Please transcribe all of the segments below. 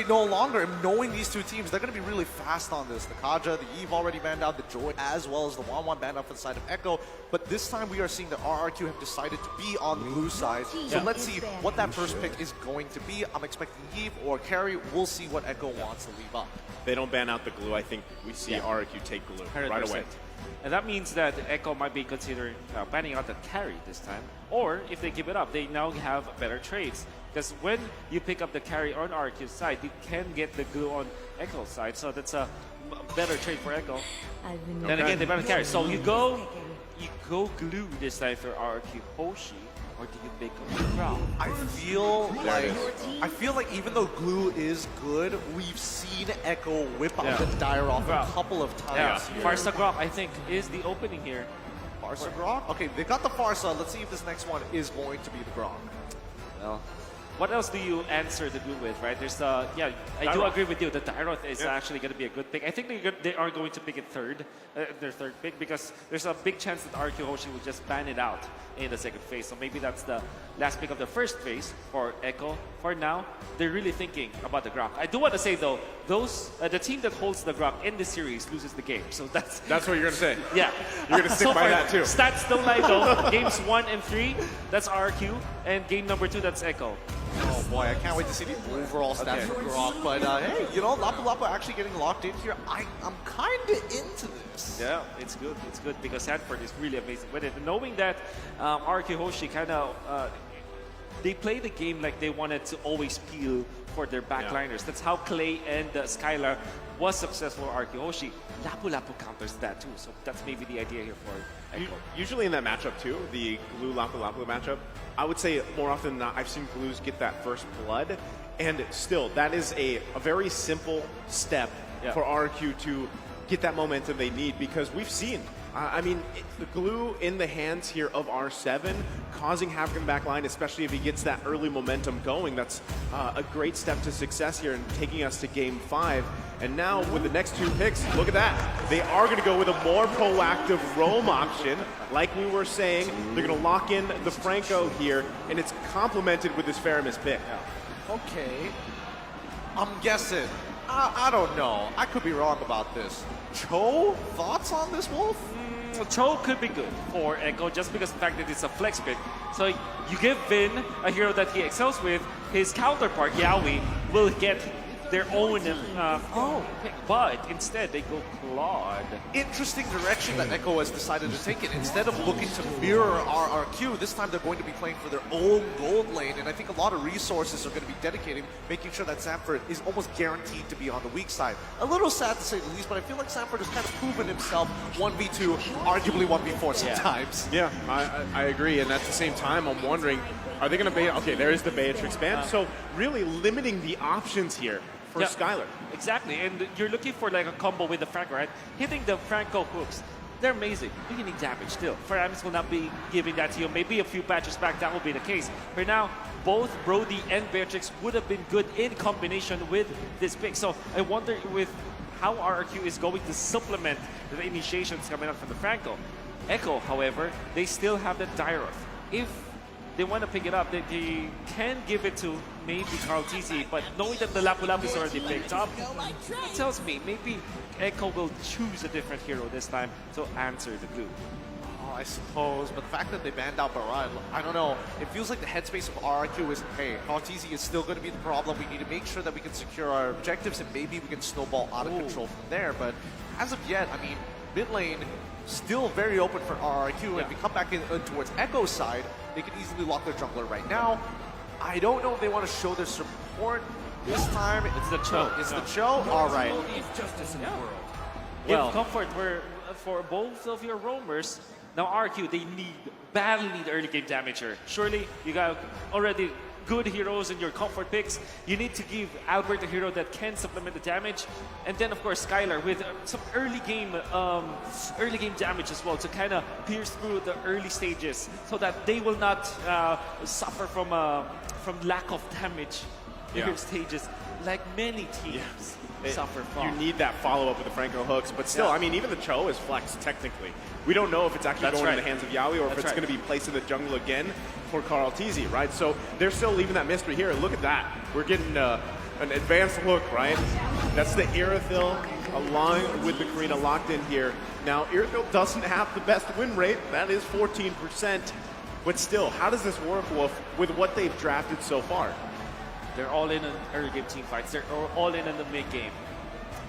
no longer. And knowing these two teams, they're going to be really fast on this. The Kaja, the Eve already banned out, the Joy, as well as the Wanwan banned out for the side of Echo. But this time we are seeing that RRQ have decided to be on the blue side. So let's see what that first pick is going to be. I'm expecting Eve or Carry. We'll see what Echo wants to leave up. They don't ban out the glue. I think we see RRQ take glue 100%. right away. And that means that Echo might be considering banning out the carry this time. Or if they give it up, they now have better trades. Because when you pick up the carry on RQ's side, you can get the glue on Echo's side. So that's a better trade for Echo. Then again, they ban the carry. So you go glue this time for RQ Hoshi. Or do you pick up the Grok? I feel like even though glue is good, we've seen Echo whip out the Dire off a couple of times. Farsa Grok, I think, is the opening here. Farsa Grok? Okay, they got the Farsa. Let's see if this next one is going to be the Grok. Well, what else do you answer the glue with, right? There's I do agree with you. The Dyroth is actually going to be a good pick. I think they are going to pick it their third pick, because there's a big chance that RQ Hoshi will just ban it out in the second phase. So maybe that's the last pick of the first phase for Echo. For now, they're really thinking about the Grok. I do want to say though, the team that holds the Grok in this series loses the game. So that's what you're going to say. Yeah. You're going to stick by that too. Stats don't lie though. Games 1 and 3, that's RQ. And game number 2, that's Echo. Oh boy, I can't wait to see the overall stats for Grok. But hey, you know, Lapu Lapu actually getting locked in here. I'm kind of into this. Yeah, it's good. It's good because Sanford is really amazing with it. And knowing that RQ Hoshi kind of, they play the game like they wanted to always peel for their backliners. That's how Clay and Skylar was successful with RQ Hoshi. Lapu Lapu counters that too. So that's maybe the idea here for Echo. Usually in that matchup too, the glue Lapu Lapu matchup, I would say more often than not, I've seen glues get that first blood. And still, that is a very simple step for RQ to get that momentum they need, because we've seen, I mean, the glue in the hands here of R7 causing havoc in the back line, especially if he gets that early momentum going. That's a great step to success here and taking us to game 5. And now with the next 2 picks, look at that. They are going to go with a more proactive roam option. Like we were saying, they're going to lock in the Franco here, and it's complemented with this Faramis pick. Okay. I'm guessing. I don't know. I could be wrong about this. Cho, thoughts on this, Wolf? Cho could be good for Echo just because of the fact that it's a flex pick. So you give Vin a hero that he excels with, his counterpart, Yaoi, will get their own pick. But instead, they go Claude. Interesting direction that Echo has decided to take it. Instead of looking to mirror RRQ, this time they're going to be playing for their own gold lane. And I think a lot of resources are going to be dedicated, making sure that Sanford is almost guaranteed to be on the weak side. A little sad to say the least, but I feel like Sanford has kind of proven himself 1v2, arguably 1v4 sometimes. Yeah, I agree. And at the same time, I'm wondering, are they going to bait? Okay, there is the Beatrix ban. So really limiting the options here for Skylar. Exactly, and you're looking for like a combo with the Franco, right? Hitting the Franco hooks, they're amazing. You need damage still. Faramis will not be giving that to you. Maybe a few patches back, that will be the case. Right now, both Brody and Beatrix would have been good in combination with this pick. So I wonder with how RRQ is going to supplement the initiations coming up from the Franco. Echo, however, they still have the Dyroth. If they want to pick it up, they can give it to maybe KarlTzy, but knowing that the Lapu Lapu is already picked up, it tells me maybe Echo will choose a different hero this time to answer the glue. Oh, I suppose, but the fact that they banned out Baran, I don't know. It feels like the headspace of RRQ is, hey, KarlTzy is still going to be the problem. We need to make sure that we can secure our objectives, and maybe we can snowball out of control from there. But as of yet, I mean, mid lane still very open for RRQ, and if we come back in towards Echo's side, they can easily lock their jungler right now. I don't know if they want to show their support this time. It's the Cho. It's the Cho? All right. Well, comfort for both of your roamers. Now RQ, they badly need early game damager. Surely you got already good heroes in your comfort picks. You need to give Albert a hero that can supplement the damage, and then of course Skylar with some early game damage as well to kind of pierce through the early stages, so that they will not suffer from lack of damage in your stages, like many teams suffer from. You need that follow-up with the Franco hooks, but still, I mean, even the Cho is flexed technically. We don't know if it's actually going in the hands of Yaoi or if it's going to be placed in the jungle again for KarlTzy, right? So they're still leaving that mystery here. Look at that. We're getting an advanced look, right? That's the Irithyll along with the Karina locked in here. Now, Irithyll doesn't have the best win rate. That is 14%. But still, how does this work, Wolf, with what they've drafted so far? They're all in on early game team fights. They're all in on the mid game.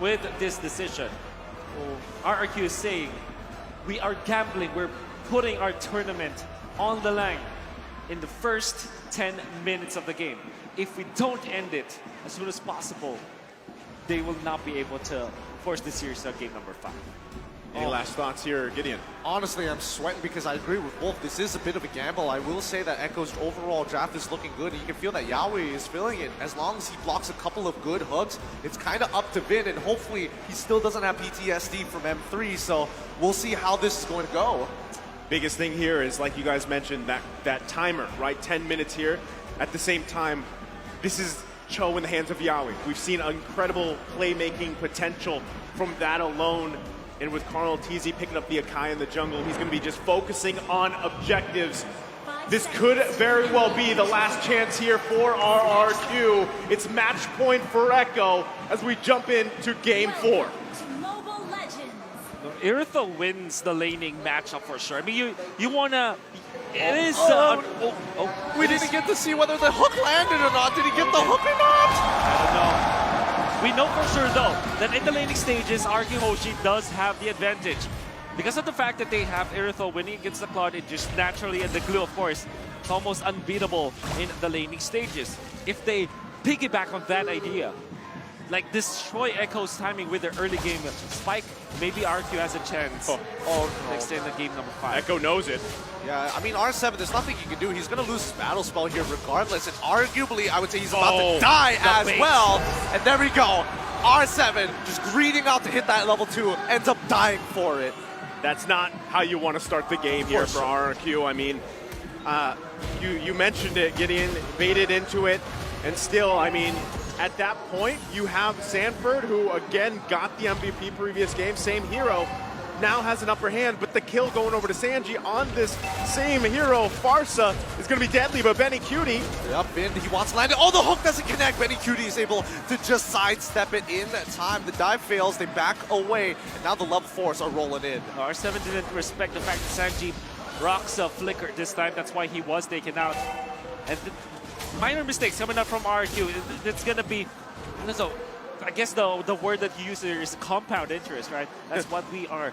With this decision, RRQ is saying, we are gambling. We're putting our tournament on the line in the first 10 minutes of the game. If we don't end it as soon as possible, they will not be able to force the series to game number 5. Any last thoughts here, Gideon? Honestly, I'm sweating because I agree with Wolf. This is a bit of a gamble. I will say that Echo's overall draft is looking good. You can feel that Yawi is feeling it. As long as he blocks a couple of good hooks, it's kind of up to Vin, and hopefully he still doesn't have PTSD from M3, so we'll see how this is going to go. Biggest thing here is, like you guys mentioned, that timer, right? 10 minutes here. At the same time, this is Cho in the hands of Yawi. We've seen incredible playmaking potential from that alone. And with Carl Teasy picking up the Akai in the jungle, he's going to be just focusing on objectives. This could very well be the last chance here for RRQ. It's match point for Echo as we jump into game 4. Irithyll wins the laning matchup for sure. I mean, you want to... It is... We didn't get to see whether the hook landed or not. Did he get the hook or not? I don't know. We know for sure, though, that in the laning stages, RRQ Hoshi does have the advantage. Because of the fact that they have Irithyll winning against the Claude, it just naturally, and the Glue, of course, it's almost unbeatable in the laning stages. If they piggyback on that idea, like destroy Echo's timing with their early game spike, maybe RRQ has a chance to extend the game number 5. Echo knows it. Yeah, I mean, R7, there's nothing he can do. He's going to lose his battle spell here regardless, and arguably, I would say he's about to die as well. And there we go. R7 just greeting out to hit that level 2, ends up dying for it. That's not how you want to start the game here for RRQ. I mean, you mentioned it, Gideon, baited into it, and still, I mean, at that point, you have Sanford, who again got the MVP previous game, same hero, now has an upper hand, but the kill going over to Sanji on this same hero, Pharsa, is going to be deadly, but Benny Cutie. Yep, Vin, he wants to land it. Oh, the hook doesn't connect. Benny Cutie is able to just sidestep it in time. The dive fails, they back away, and now the level 4s are rolling in. R7 didn't respect the fact that Sanji rocks a flicker this time. That's why he was taken out. And minor mistakes coming up from RRQ. It's going to be... So, I guess the word that you use here is compound interest, right? That's what we are.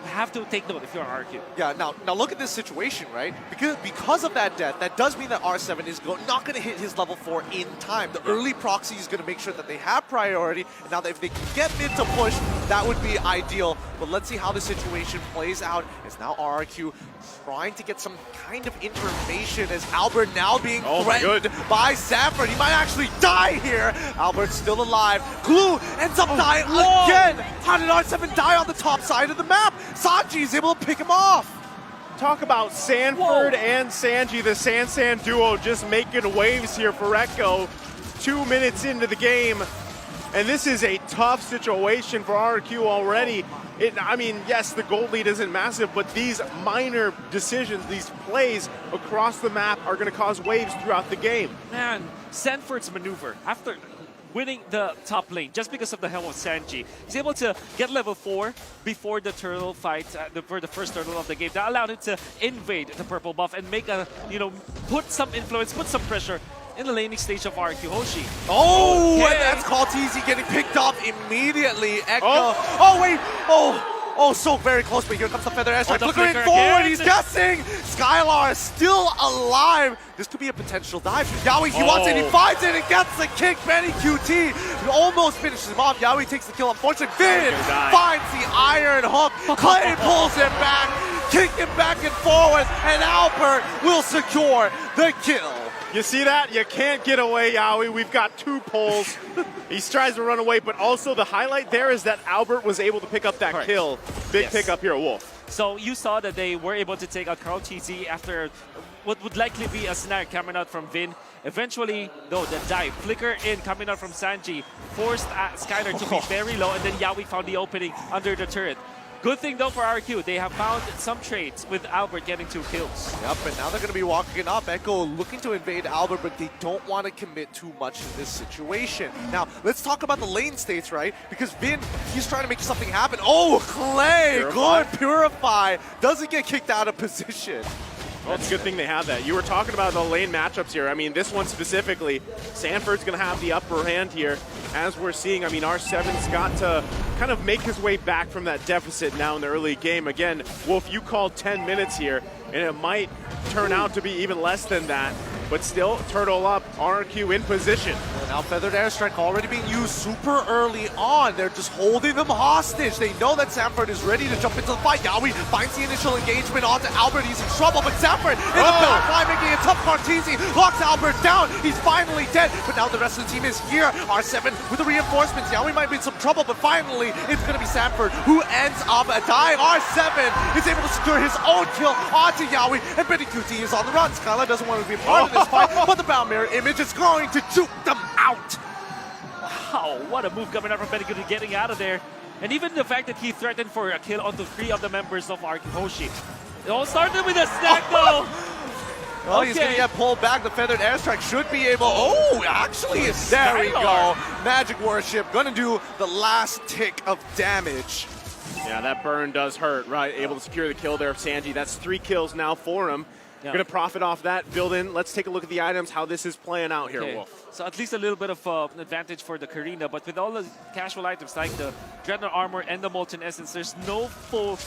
Have to take note if you're RRQ. Yeah, now look at this situation, right? Because of that death, that does mean that R7 is not going to hit his level 4 in time. The early proxy is going to make sure that they have priority, and now that if they can get mid to push, that would be ideal. But let's see how the situation plays out. It's now RRQ trying to get some kind of information as Albert now being threatened by Sanford. He might actually die here. Albert's still alive. Glue ends up dying again. How did R7 die on the top side of the map? Sanji is able to pick him off. Talk about Sanford and Sanji, the San duo, just making waves here for Echo. 2 minutes into the game, and this is a tough situation for RRQ already. I mean, yes, the gold lead isn't massive, but these minor decisions, these plays across the map are going to cause waves throughout the game. Man, Sanford's maneuver, after winning the top lane, just because of the help of Sanji, he's able to get level 4 before the turtle fight, for the first turtle of the game. That allowed him to invade the purple buff and make a, put some influence, put some pressure in the laning stage of RRQ Hoshi. Oh, and that's called Teasy getting picked off immediately. Echo. Oh, so very close, but here comes the Feather Airstrike. Flickering forward, he's guessing. Skylar is still alive. This could be a potential dive. Yawi, he wants it, he finds it, and gets the kick. Benny QT almost finishes him off. Yawi takes the kill, unfortunately. Vin finds the iron hook. Clay pulls him back, kicking back and forward, and Albert will secure the kill. You see that? You can't get away, Yawi. We've got 2 pulls. He tries to run away, but also the highlight there is that Albert was able to pick up that kill. Big pickup here, Wolf. So you saw that they were able to take out Carl TC after what would likely be a snag coming out from Vin. Eventually, though, the dive, flicker in coming out from Sanji, forced Skylar to be very low, and then Yawi found the opening under the turret. Good thing though for RQ, they have found some traits with Albert getting 2 kills. Yep, and now they're going to be walking up. Echo looking to invade Albert, but they don't want to commit too much in this situation. Now, let's talk about the lane states, right? Because Vin, he's trying to make something happen. Oh, Clay, Purify. good Purify. Doesn't get kicked out of position. Well, it's a good thing they have that. You were talking about the lane matchups here. I mean, this one specifically, Sanford's going to have the upper hand here. As we're seeing, I mean, R7's got to kind of make his way back from that deficit now in the early game. Again, Wolf, you called 10 minutes here, and it might turn out to be even less than that. But still, turtle up, RQ in position. And now Feathered Airstrike already being used super early on. They're just holding them hostage. They know that Sanford is ready to jump into the fight. Yawi finds the initial engagement onto Albert. He's in trouble, but Sanford in the back line making it tough. Cartesi locks Albert down. He's finally dead, but now the rest of the team is here. R7 with the reinforcements. Yawi might be in some trouble, but finally it's going to be Sanford who ends up dying. R7 is able to secure his own kill onto Yawi, and Betty QT is on the run. Skylar doesn't want to be a part of this fight, but the Bound Mirror image is going to juke them out. Wow, what a move coming out from Beniguti getting out of there. And even the fact that he threatened for a kill onto 3 of the members of Hoshi. It all started with a stack though. Well, he's going to get pulled back. The Feathered Airstrike should be able... Oh, actually, there we go. Magic Worship going to do the last tick of damage. Yeah, that burn does hurt, right? Able to secure the kill there of Sanji. That's 3 kills now for him. Yeah. Going to profit off that, build in. Let's take a look at the items, how this is playing out here, Okay. Wolf. So at least a little bit of an advantage for the Karina, but with all the casual items like the Dreadnought Armor and the Molten Essence, there's no full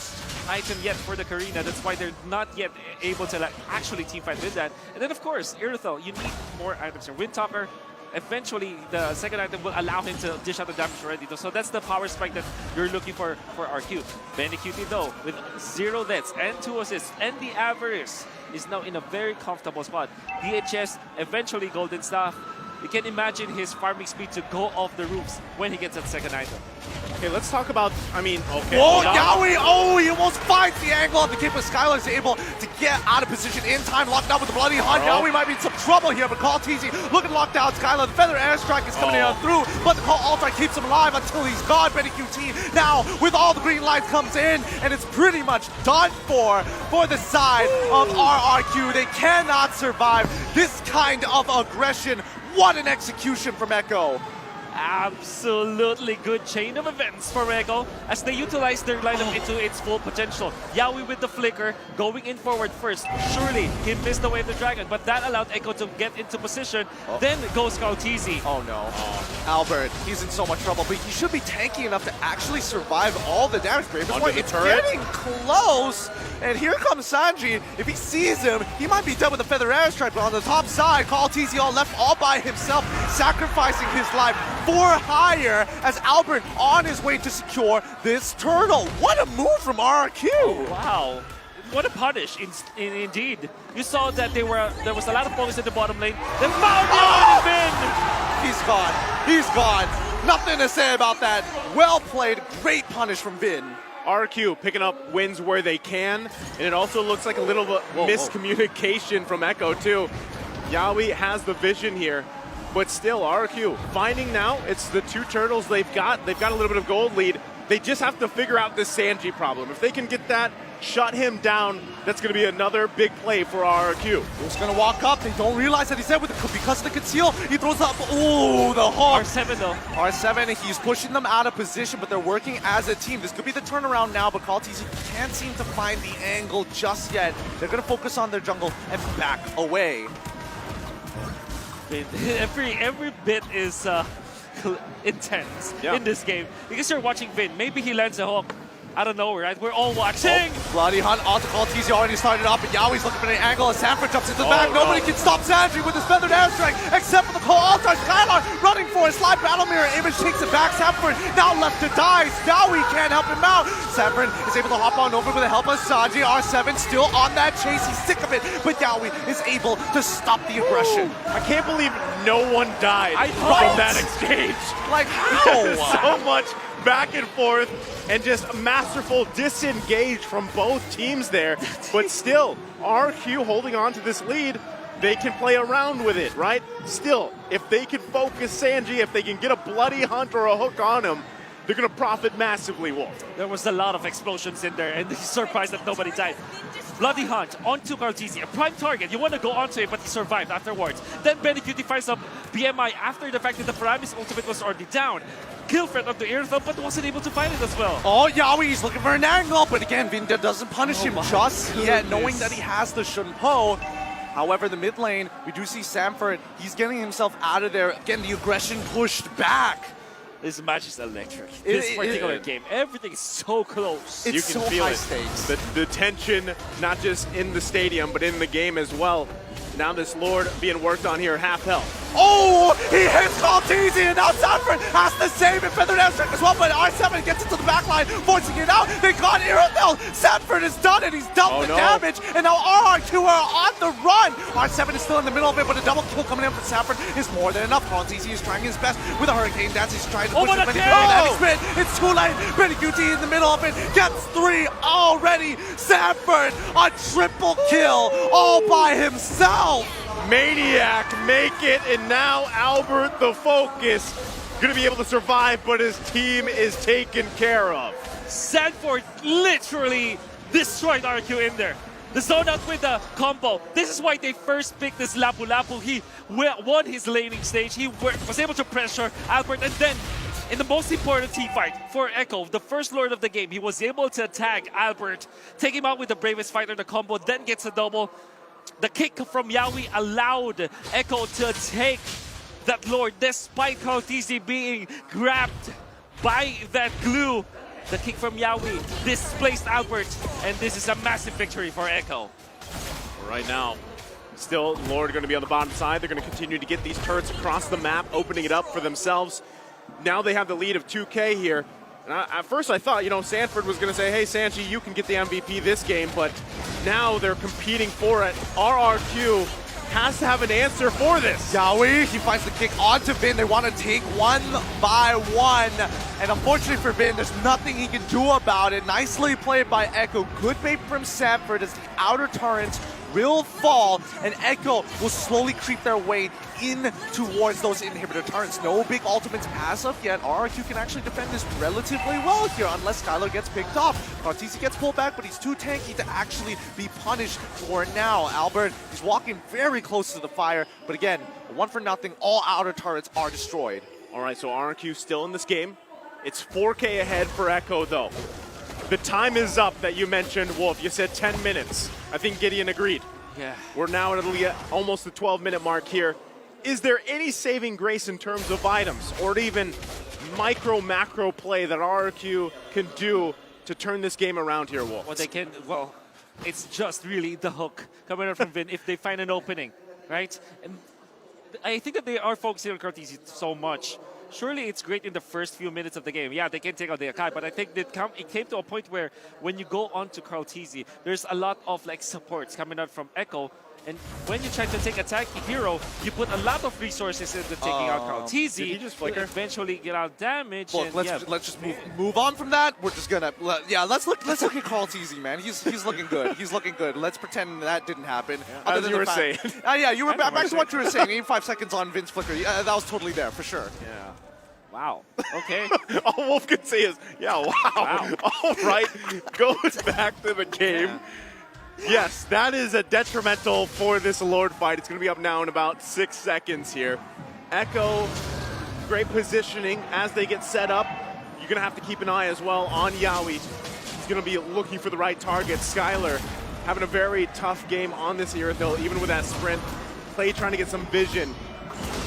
item yet for the Karina. That's why they're not yet able to like, actually teamfight with that. And then of course, Irithel, you need more items here. Windtalker, eventually the second item will allow him to dish out the damage already. So that's the power spike that you're looking for RQ. Beniguti though, with 0 deaths and 2 assists and the Avarice, is now in a very comfortable spot. DHS, eventually Golden Staff. You can imagine his farming speed to go off the roofs when he gets that second item. Okay, let's talk about, I mean, okay. Whoa, Yawi! Oh, he almost finds the angle of the kick, but Skylar is able to get out of position in time, locked down with the Bloody Hunt. Yawi might be in some trouble here, but Call TZ looking locked down. Skylar, the Feather Airstrike is coming in through, but the Call Altar keeps him alive until he's gone. Betty QT now, with all the green lights, comes in, and it's pretty much done for the side of RRQ. They cannot survive this kind of aggression. What an execution from Echo. Absolutely good chain of events for Echo as they utilize their lineup into its full potential. Yawi with the flicker, going in forward first. Surely he missed the way of the dragon, but that allowed Echo to get into position. Then goes Kautizi. Oh no. Albert, he's in so much trouble, but he should be tanky enough to actually survive all the damage. Under the It's turret. getting close, and here comes Sanji. If he sees him, he might be done with the Feather Airstrike, but on the top side, Call TZ all left all by himself, sacrificing his life for hire as Albert on his way to secure this turtle. What a move from RRQ! Wow. What a punish, indeed. You saw that there was a lot of focus in the bottom lane. They found Vin! He's gone. He's gone. Nothing to say about that. Well played. Great punish from Vin. RQ picking up wins where they can, and it also looks like a little miscommunication from Echo too. Yawi has the vision here, but still RQ finding now it's the 2 turtles they've got a little bit of gold lead. They just have to figure out this Sanji problem. If they can get that, shut him down, that's going to be another big play for RRQ. He's going to walk up. They don't realize that he's there because of the conceal. He throws up. Oh, the hawk. R7 though. R7, he's pushing them out of position, but they're working as a team. This could be the turnaround now, but Call TZ can't seem to find the angle just yet. They're going to focus on their jungle and back away. Every bit is intense in this game because you're watching Vin. Maybe he lands a hook out of nowhere, right? We're all watching. Bloody Hunt onto Call TZ already started off, but Yawi's looking for an angle as Sanford jumps into the back. Nobody can stop Sanji with his Feathered Airstrike except for the Call Altar. Skylar running for a slide battle mirror. Image takes it back. Sanford now left to die. Yawi can't help him out. Sanford is able to hop on over with the help of Sanji. R7 still on that chase. He's sick of it, but Yawi is able to stop the aggression. I can't believe no one died from that exchange. Like how? So much back and forth and just masterful disengage from both teams there. But still, RQ holding on to this lead. They can play around with it, right? Still, if they can focus Sanji, if they can get a Bloody Hunt or a hook on him, they're going to profit massively, Wolf. There was a lot of explosions in there, and he's surprised that nobody died. Bloody Hunt onto Cartesia, a prime target. You want to go onto it, but he survived afterwards. Then Benny finds up BMI after the fact that the Paramis ultimate was already down. Killthreat onto Irithel, but wasn't able to find it as well. Oh, Yawi, he's looking for an angle, but again, Vinda doesn't punish him my just yet, knowing goodness. that he has the Shunpo. However, the mid lane, we do see Samford. He's getting himself out of there. Again, the aggression pushed back. This match is electric. This particular game, everything is so close. It's You can so feel high it. stakes. The tension, not just in the stadium, but in the game as well. Now this Lord being worked on here, half health. Oh, he hits Cartesia, and now Sanford has the save and Feathered Airstrike as well, but R7 gets into the back line, forcing it out. They got Irithel. Sanford has done it. He's doubled the damage, and now RR2 are on the run. R7 is still in the middle of it, but a double kill coming in from Sanford is more than enough. Cartesia is trying his best with a Hurricane Dance. He's trying to push what as a many kill! people as he spit. It's too late. Beniguti in the middle of it gets 3 already. Sanford, a triple kill all by himself. Maniac make it, and now Albert the Focus gonna be able to survive, but his team is taken care of. Sanford literally destroyed RQ in there. The zone out with the combo. This is why they first picked this Lapu Lapu. He won his laning stage. He was able to pressure Albert, and then in the most important team fight for Echo, the first Lord of the game, he was able to tag Albert, take him out with the Bravest Fighter, the combo, then gets a double. The kick from Yawi allowed Echo to take that Lord despite Cartesia being grabbed by that glue. The kick from Yawi displaced Albert, and this is a massive victory for Echo. Right now, still Lord going to be on the bottom side. They're going to continue to get these turrets across the map, opening it up for themselves. Now they have the lead of 2K here. And at first I thought, Sanford was going to say, hey, Sanchi, you can get the MVP this game, but now they're competing for it. RRQ has to have an answer for this. Yawi, he finds the kick onto Vin. They want to take 1 by 1. And unfortunately for Vin, there's nothing he can do about it. Nicely played by Echo. Good bait from Sanford as the outer turrets will fall, and Echo will slowly creep their way in towards those inhibitor turrets. No big ultimates as of yet. RRQ can actually defend this relatively well here, unless Skylar gets picked off. Cartesia gets pulled back, but he's too tanky to actually be punished for now. Albert, he's walking very close to the fire, but again, 1-0, all outer turrets are destroyed. All right, so RRQ still in this game. It's 4K ahead for Echo, though. The time is up that you mentioned, Wolf. You said 10 minutes. I think Gideon agreed. Yeah. We're now at almost the 12-minute mark here. Is there any saving grace in terms of items or even macro play that RRQ can do to turn this game around here, Wolf? Well, it's just really the hook coming out from Vin if they find an opening, right? And I think that they are focusing on Cartesia so much. Surely it's great in the first few minutes of the game. Yeah, they can take out the Akai, but I think it came to a point where when you go on to Cartesia, there's a lot of supports coming out from Echo. And when you try to take attack hero, you put a lot of resources into taking out Cartesia. Did he just flicker? Eventually get out damage. Look, and, let's just move on from that. We're just gonna let's look at Cartesia, man. He's looking good. He's looking good. Let's pretend that didn't happen. Yeah. As you were saying. Yeah, you were back to saying. what you were saying. 85 seconds on Vince flicker. Yeah, that was totally there for sure. Yeah. Wow. Okay. All Wolf can say is, yeah, wow. All right, goes back to the game. Yeah. Yes, that is a detrimental for this Lord fight. It's going to be up now in about 6 seconds here. Echo, great positioning as they get set up. You're going to have to keep an eye as well on Yawi. He's going to be looking for the right target. Skylar having a very tough game on this Irithel, even with that sprint. Play trying to get some vision.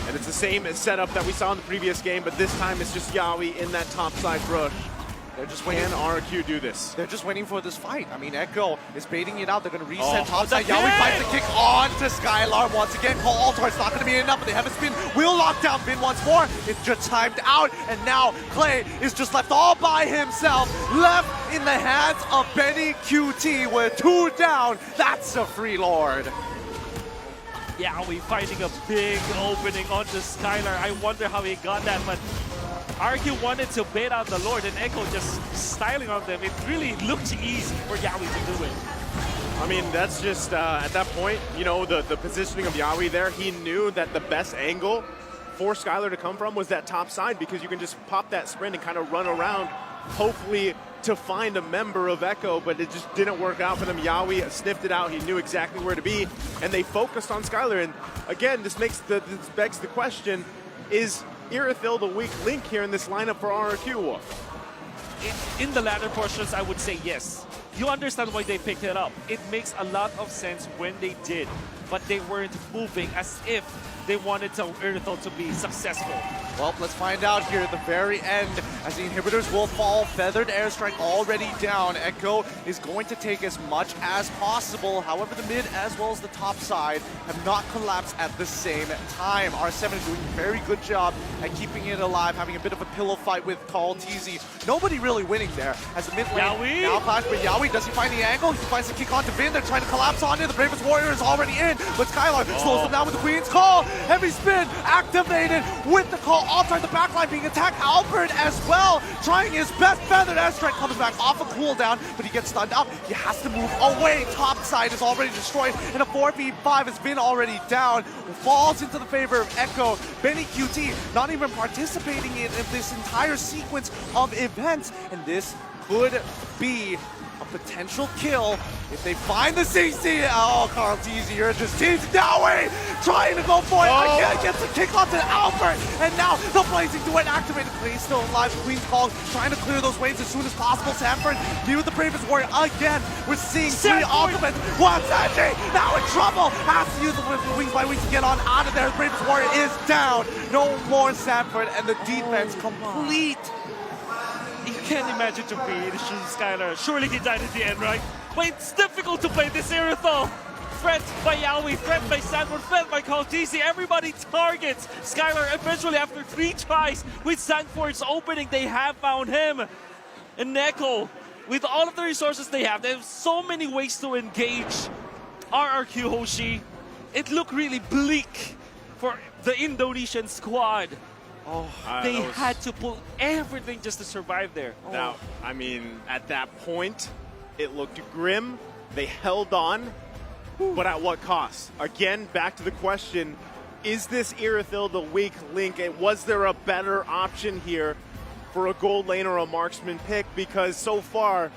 And it's the same setup that we saw in the previous game, but this time it's just Yawi in that topside rush. They're just waiting. Can RQ do this? They're just waiting for this fight. I mean, Echo is baiting it out. They're going to reset Oh, topside. the Yawi kick! fights the kick on to Skylar once again. Cole Altar, it's not going to be enough, but they have a spin. Will lock down Vin once more. It's just timed out, and now Clay is just left all by himself, left in the hands of Benny QT with 2 down. That's a free Lord. Yeah, we finding a big opening onto Skylar. I wonder how he got that, but RQ wanted to bait out the Lord and Echo just styling on them. It really looked easy for Yawi to do it. I mean, that's just, at that point, the positioning of Yawi there, he knew that the best angle for Skylar to come from was that top side, because you can just pop that sprint and kind of run around, hopefully to find a member of Echo, but it just didn't work out for them. Yawi sniffed it out. He knew exactly where to be, and they focused on Skylar. And again, this begs the question, is Irithyll the weak link here in this lineup for RRQ, Wolf? In the latter portions, I would say yes. You understand why they picked it up. It makes a lot of sense when they did, but they weren't moving as if they wanted Irithyll to be successful. Well, let's find out here at the very end as the inhibitors will fall. Feathered Airstrike already down. Echo is going to take as much as possible. However, the mid as well as the top side have not collapsed at the same time. R7 is doing a very good job at keeping it alive, having a bit of a pillow fight with Call TZ. Nobody really winning there as the mid lane Yawi? now clash, but Yawi, does he find the angle? He finds the kick onto Vin. They're trying to collapse on it. The Bravest Warrior is already in, but Skylar slows them down with the Queen's Call. Heavy spin activated with the call. Altar the backline being attacked. Albert as well, trying his best. Feathered Airstrike coming back off a cooldown, but he gets stunned up. He has to move away. Top side is already destroyed, and a 4v5 has been already down. Falls into the favor of Echo. Benny QT not even participating in this entire sequence of events, and this could be a potential kill if they find the CC. Oh, Carl TZ, you're just teasing Yawi, trying to go for it. Again, gets the kick onto Albert, and now the Blazing Duet activated. He's still alive. Queen's Call trying to clear those waves as soon as possible. Sanford, me with the Bravest Warrior again. We're seeing three ultimates. Sanji now in trouble. Has to use the Wings by Wings to get on out of there. The Bravest Warrior is down. No more Sanford, and the defense complete. You can't imagine to be Skylar. Surely he died at the end, right? But it's difficult to play this Irithyll. Threat by Yawi, threat by Sanford, threat by Call TZ. Everybody targets Skylar. Eventually, after 3 tries with Sanford's opening, they have found him. And Echo, with all of the resources they have so many ways to engage RRQ Hoshi. It looked really bleak for the Indonesian squad. Oh, they had to pull everything just to survive there. Now, I mean, at that point, it looked grim. They held on, but at what cost? Again, back to the question, is this Irithyll the weak link? And was there a better option here for a gold lane or a marksman pick? Because so far,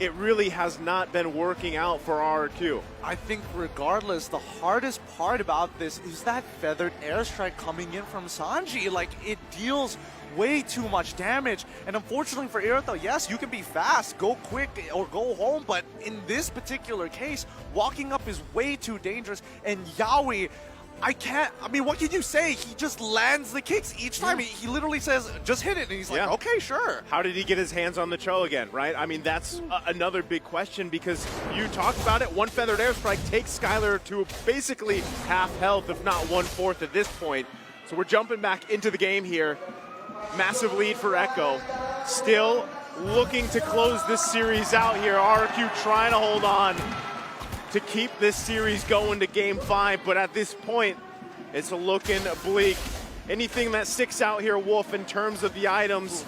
it really has not been working out for RRQ. I think regardless, the hardest part about this is that Feathered Airstrike coming in from Sanji. Like, it deals way too much damage. And unfortunately for Irithyll, yes, you can be fast, go quick, or go home. But in this particular case, walking up is way too dangerous. And Yawi, I mean, what can you say? He just lands the kicks each time. He literally says, just hit it. And he's like, okay, sure. How did he get his hands on the Cho again, right? I mean, that's another big question, because you talked about it. One Feathered Airstrike takes Skylar to basically half health, if not 1/4 at this point. So we're jumping back into the game here. Massive lead for Echo. Still looking to close this series out here. RRQ trying to hold on to keep this series going to Game 5, but at this point, it's looking bleak. Anything that sticks out here, Wolf, in terms of the items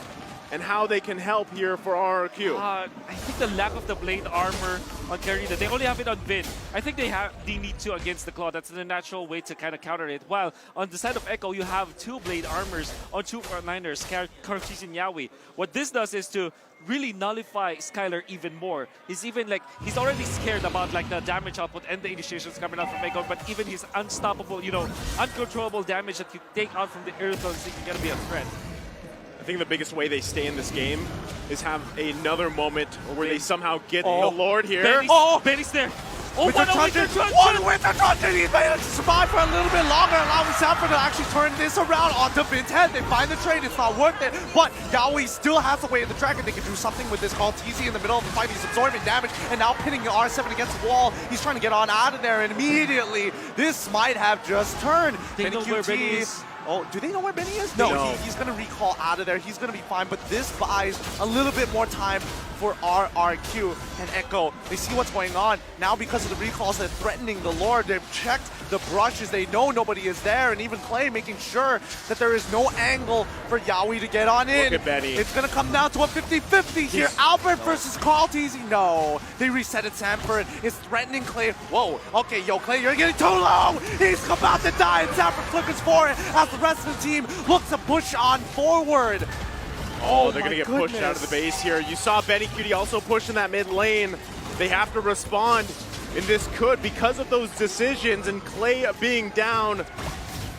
and how they can help here for RRQ? I think the lack of the blade armor on Karina, they only have it on Vin. I think they need to against the Claw. That's the natural way to kind of counter it. While on the side of Echo, you have 2 blade armors on 2 frontliners, Karchis and Yawi. What this does is to really nullify Skylar even more. He's already scared about like the damage output and the initiations coming out from Echo, but even his unstoppable, uncontrollable damage that you take out from the Irithyll is going to be a threat. I think the biggest way they stay in this game is have another moment where they somehow get the Lord here. Benny's there. With the truncheon, he's managed to survive for a little bit longer, allowing Sanford to actually turn this around onto Vin's head. They find the trade, it's not worth it, but Yawi still has the way of the dragon. They can do something with this. Call TZ in the middle of the fight. He's absorbing damage, and now pinning R7 against the wall. He's trying to get on out of there, and immediately, this might have just turned. They know where Benny is. Oh, do they know where Benny is? No, he's going to recall out of there. He's going to be fine, but this buys a little bit more time for RRQ. And Echo, they see what's going on. Now because of the recalls that are threatening the Lord, they've checked the brushes. They know nobody is there. And even Clay making sure that there is no angle for Yaoi to get on in. Look at Benny. It's going to come down to a 50-50 here. Albert versus Carl Teasy. No. They reset it. Sanford is threatening Clay. Whoa. Okay, yo, Clay, you're getting too low. He's about to die. And Sanford flickers for it as the rest of the team looks to push on forward. Oh, they're going to my get pushed out of the base here. You saw Benny Cutie also push in that mid lane. They have to respond, and this could, because of those decisions and Clay being down,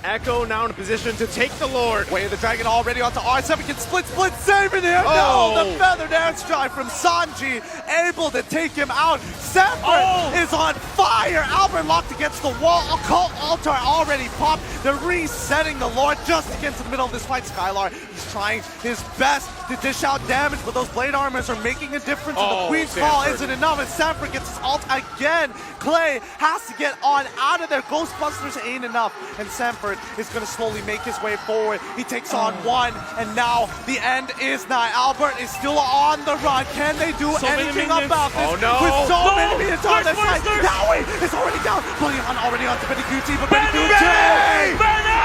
Echo now in a position to take the Lord. Way of the Dragon already onto R7, can split, saving him. Oh. No, the feathered airstrike from Sanji, able to take him out. Sanford is on fire. Albert locked against the wall. Occult Altar already popped. They're resetting the Lord just to get into the middle of this fight. Skylar, he's trying his best to dish out damage, but those blade armors are making a difference. And the Queen's Call isn't enough, and Sanford gets his ult again. Clay has to get on out of there. Ghostbusters ain't enough, and Sanford is going to slowly make his way forward. He takes on one, and now the end is nigh. Albert is still on the run. Can they do anything about this? Oh, no. With so many minions on their side. Yaoi is already down. Pulling on already onto Benny Cutie, but Benny Cutie! Benny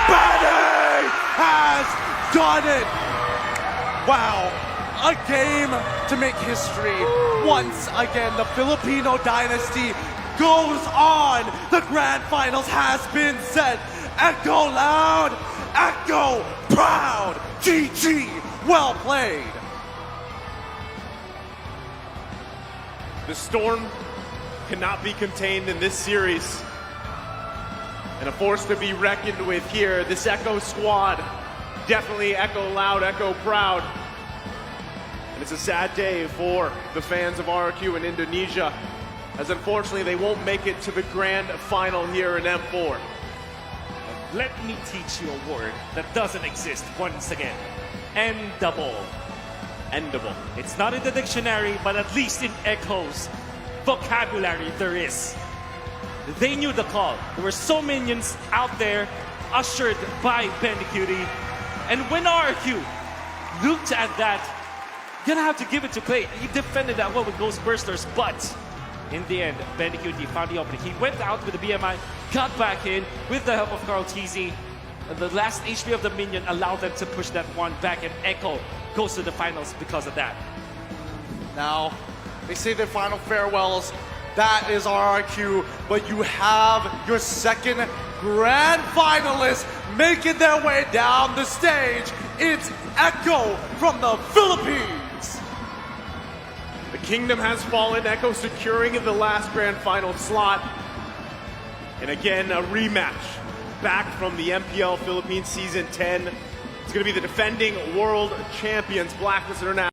has done it! Wow. A game to make history. Once again, the Filipino dynasty goes on. The grand finals has been set. Echo loud, Echo proud. GG, well played. The storm cannot be contained in this series, and a force to be reckoned with here. This Echo squad, definitely Echo loud, Echo proud. And it's a sad day for the fans of RRQ in Indonesia, as unfortunately they won't make it to the grand final here in M4. Let me teach you a word that doesn't exist once again. Endable. Endable. It's not in the dictionary, but at least in Echo's vocabulary there is. They knew the call. There were so minions out there, ushered by Benny Cutie. And when RRQ looked at that, you're gonna have to give it to Clay. He defended that well with Ghostbusters, but in the end, Benny Cutie found the opening. He went out with the BMI, got back in with the help of Carl Teasy. The last HP of the minion allowed them to push that one back, and Echo goes to the finals because of that. Now, they say their final farewells. That is RRQ, but you have your second grand finalist making their way down the stage. It's Echo from the Philippines. The kingdom has fallen, Echo securing the last grand final slot. And again, a rematch back from the MPL Philippines Season 10. It's going to be the defending world champions, Blacklist International.